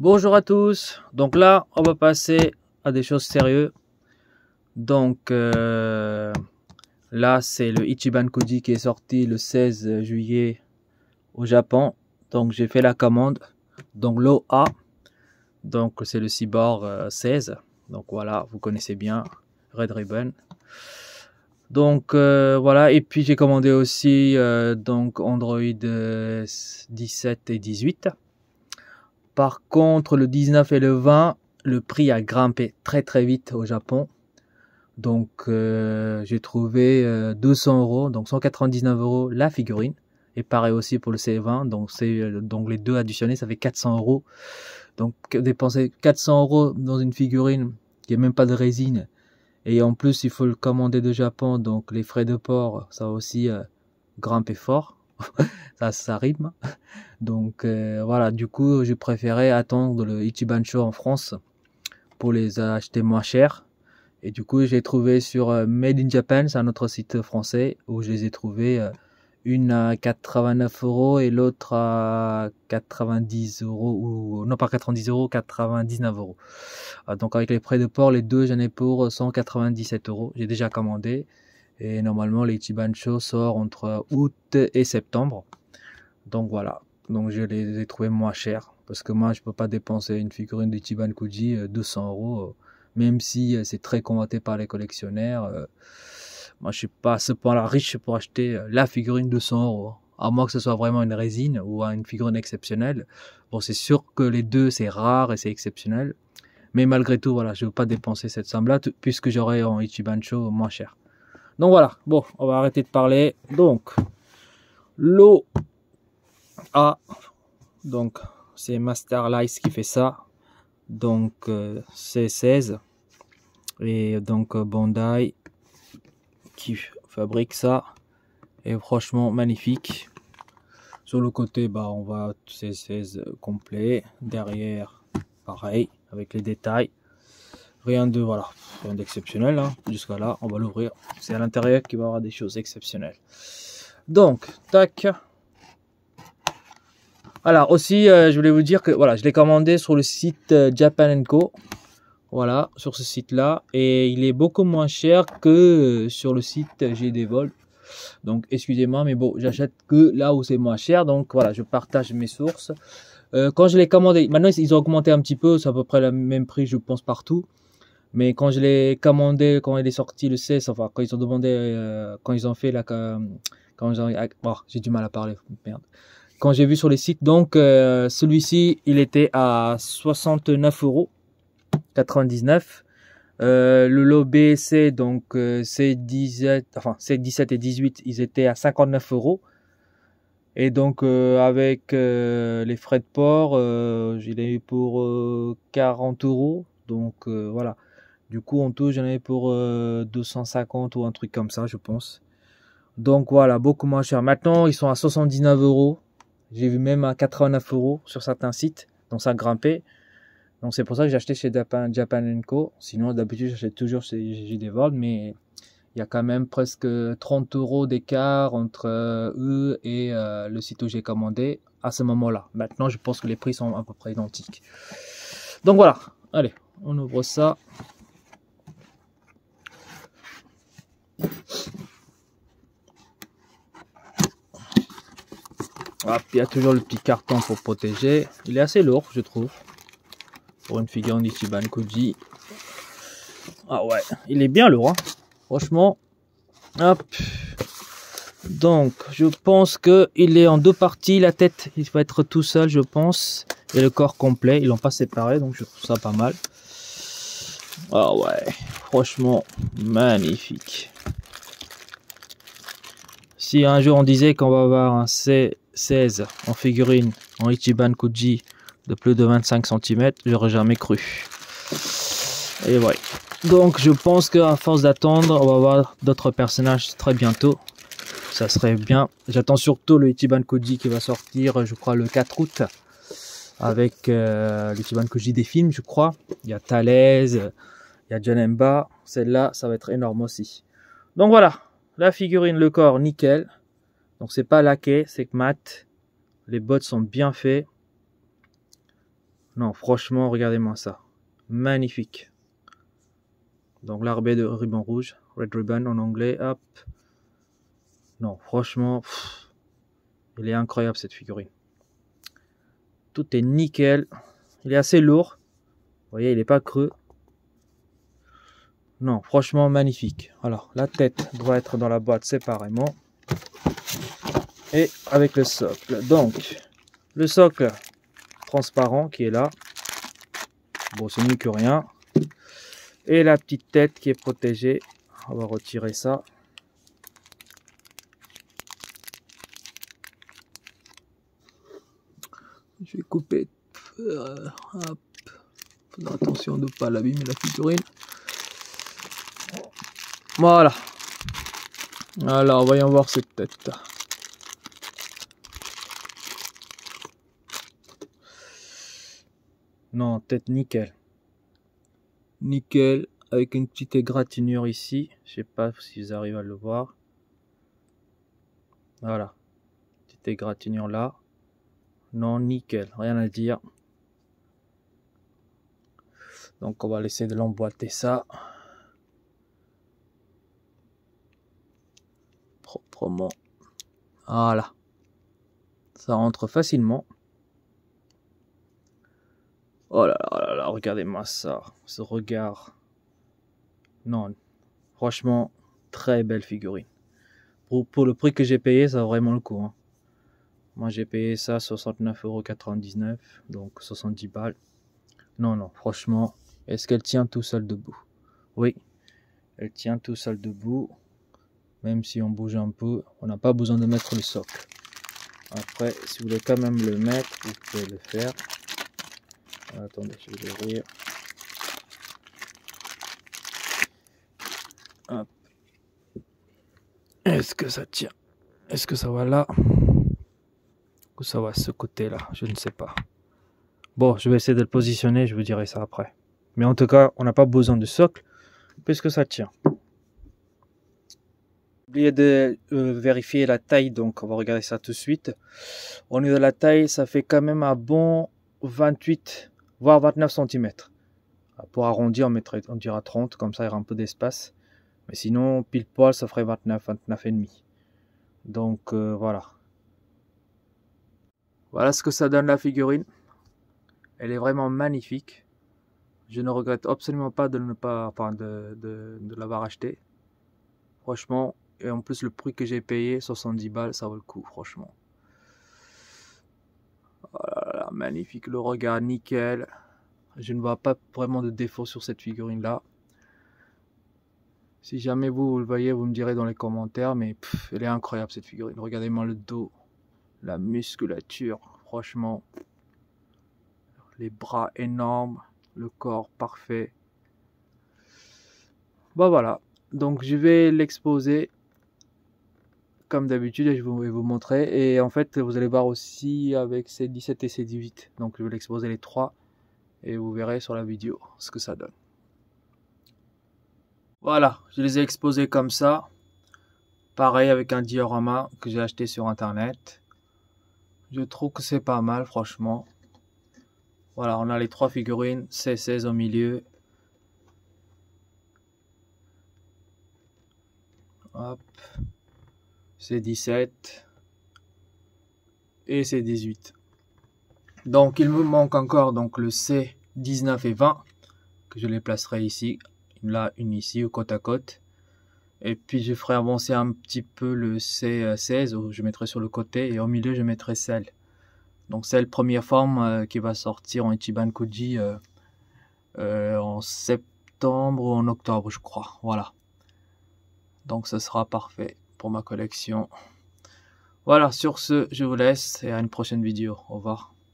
Bonjour à tous, donc là on va passer à des choses sérieuses. Donc là c'est le Ichiban Koji qui est sorti le 16 juillet au Japon. Donc j'ai fait la commande, donc l'OA, donc c'est le Cyborg 16. Donc voilà, vous connaissez bien Red Ribbon. Donc voilà, et puis j'ai commandé aussi donc Android 17 et 18. Par contre, le 19 et le 20, le prix a grimpé très vite au Japon. Donc j'ai trouvé 200 €, donc 199 € la figurine. Et pareil aussi pour le C20, donc les deux additionnés, ça fait 400 €. Donc dépenser 400 € dans une figurine qui n'a même pas de résine, et en plus il faut le commander de Japon, donc les frais de port, ça aussi grimper fort. ça rime. Donc voilà, du coup j'ai préféré attendre le Ichiban Show en France pour les acheter moins cher. Et du coup j'ai trouvé sur Made in Japan, c'est un autre site français où je les ai trouvés, une à 89 € et l'autre à 90 €, ou non pas 90 €, 99 €. Donc avec les frais de port, les deux j'en ai pour 197 €. J'ai déjà commandé et normalement l'Ichiban Show sort entre août et septembre. Donc voilà, donc je les ai trouvés moins chers, parce que moi je peux pas dépenser une figurine d'Ichiban Koji 200 €, même si c'est très convoité par les collectionneurs. Moi je suis pas à ce point-là riche pour acheter la figurine de 100 €, à moins que ce soit vraiment une résine ou une figurine exceptionnelle. Bon, c'est sûr que les deux c'est rare et c'est exceptionnel, mais malgré tout voilà, je veux pas dépenser cette somme-là puisque j'aurai en Ichiban Show moins cher. Donc voilà, bon, on va arrêter de parler. Donc l'eau donc c'est Masterlice qui fait ça, donc c'est 16, et donc Bandai qui fabrique ça, et franchement magnifique. Sur le côté on va c'est 16 complet, derrière pareil avec les détails, rien d'exceptionnel hein. Jusqu'à là on va l'ouvrir, c'est à l'intérieur qu'il va y avoir des choses exceptionnelles. Donc tac. Alors aussi, je voulais vous dire que voilà, je l'ai commandé sur le site Japan & Co. Voilà, sur ce site-là, et il est beaucoup moins cher que sur le site GDVol. Donc excusez-moi, mais bon, j'achète que là où c'est moins cher. Donc voilà, je partage mes sources. Quand je l'ai commandé, maintenant ils ont augmenté un petit peu, c'est à peu près le même prix, je pense, partout. Mais quand je l'ai commandé, quand il est sorti le 16, enfin quand ils ont demandé, quand ils ont fait la, quand j'ai du mal à parler, merde. Quand j'ai vu sur les sites, donc celui-ci il était à 69,99 €. Le lot B, C, donc C17, enfin C17 et 18, ils étaient à 59 €. Et donc avec les frais de port, je l'ai eu pour 40 €. Donc voilà. Du coup en tout j'en ai pour 250 ou un truc comme ça, je pense. Donc voilà, beaucoup moins cher. Maintenant ils sont à 79 €. J'ai vu même à 89 € sur certains sites, donc ça a grimpé. Donc c'est pour ça que j'ai acheté chez Japan & Co. Sinon d'habitude j'achète toujours chez JDVold, mais il y a quand même presque 30 € d'écart entre eux et le site où j'ai commandé à ce moment-là. Maintenant je pense que les prix sont à peu près identiques. Donc voilà, allez, on ouvre ça. Hop, il y a toujours le petit carton pour protéger. Il est assez lourd, je trouve, pour une figurine d'Ichiban Koji. Ah ouais, il est bien lourd, hein. Franchement. Hop. Donc, je pense que il est en deux parties. La tête, il va être tout seul, je pense, et le corps complet. Ils l'ont pas séparé, donc je trouve ça pas mal. Ah ouais, franchement magnifique. Si un jour on disait qu'on va avoir un C16 en figurine en Ichiban Koji de plus de 25 cm, j'aurais jamais cru. Et ouais. Donc je pense qu'à force d'attendre, on va avoir d'autres personnages très bientôt. Ça serait bien. J'attends surtout le Ichiban Koji qui va sortir, je crois, le 4 août. Avec l'Ichiban Koji des films, je crois. Il y a Thales, il y a Janemba. Celle-là, ça va être énorme aussi. Donc voilà. La figurine, le corps, nickel. Donc c'est pas laqué, c'est que mat. Les bottes sont bien faits. Non, franchement, regardez-moi ça. Magnifique. Donc l'arbre de ruban rouge, red ribbon en anglais, hop. Non, franchement, il est incroyable cette figurine. Tout est nickel. Il est assez lourd. Vous voyez, il n'est pas creux. Non, franchement magnifique. Alors, la tête doit être dans la boîte séparément. Et avec le socle. Donc, le socle transparent qui est là. Bon, c'est mieux que rien. Et la petite tête qui est protégée. On va retirer ça. Je vais couper. Hop. Faudra attention de ne pas l'abîmer la figurine. Voilà. Alors, voyons voir cette tête. Non, tête nickel. Nickel, avec une petite égratignure ici. Je sais pas si vous arrivez à le voir. Voilà. Petite égratignure là. Non, nickel, rien à dire. Donc on va laisser de l'emboîter ça. Proprement. Voilà. Ça rentre facilement. Oh là là là, regardez-moi ça. Ce regard. Non, franchement, très belle figurine. Pour le prix que j'ai payé, ça vaut vraiment le coup. Hein. Moi j'ai payé ça 69,99 €, donc 70 balles. Non, non, franchement, est-ce qu'elle tient tout seule debout? Oui, elle tient tout seule debout. Même si on bouge un peu, on n'a pas besoin de mettre le socle. Après, si vous voulez quand même le mettre, vous pouvez le faire. Attendez, je vais l'ouvrir. Hop. Est-ce que ça tient? Est-ce que ça va là? Ou ça va à ce côté-là? Je ne sais pas. Bon, je vais essayer de le positionner, je vous dirai ça après. Mais en tout cas, on n'a pas besoin de socle, puisque ça tient. Oublié de vérifier la taille, donc on va regarder ça tout de suite. Au niveau de la taille, ça fait quand même un bon 28 voire 29 cm. Pour arrondir, on dira 30, comme ça il y aura un peu d'espace. Mais sinon, pile poil, ça ferait 29 et demi. Donc voilà. Voilà ce que ça donne la figurine. Elle est vraiment magnifique. Je ne regrette absolument pas de ne pas, enfin de l'avoir acheté. Franchement, et en plus le prix que j'ai payé, 70 balles, ça vaut le coup, franchement. Oh là là, magnifique, le regard nickel. Je ne vois pas vraiment de défaut sur cette figurine là. Si jamais vous le voyez, vous me direz dans les commentaires, mais elle est incroyable cette figurine. Regardez-moi le dos, la musculature, franchement. Les bras énormes, le corps parfait. Bon voilà, donc je vais l'exposer comme d'habitude et je vais vous montrer. Et en fait, vous allez voir aussi avec C17 et C18. Donc je vais l'exposer les trois et vous verrez sur la vidéo ce que ça donne. Voilà, je les ai exposés comme ça. Pareil avec un diorama que j'ai acheté sur internet. Je trouve que c'est pas mal franchement. Voilà, on a les trois figurines, C16 au milieu. Hop. C17 et C18. Donc il me manque encore donc le C19 et 20 que je les placerai ici. Là, une ici, côte à côte. Et puis je ferai avancer un petit peu le C16 où je mettrai sur le côté et au milieu je mettrai celle. Donc c'est la première forme qui va sortir en Ichiban Kuji en septembre ou en octobre je crois. Voilà. Donc ce sera parfait pour ma collection. Voilà, sur ce, je vous laisse et à une prochaine vidéo. Au revoir.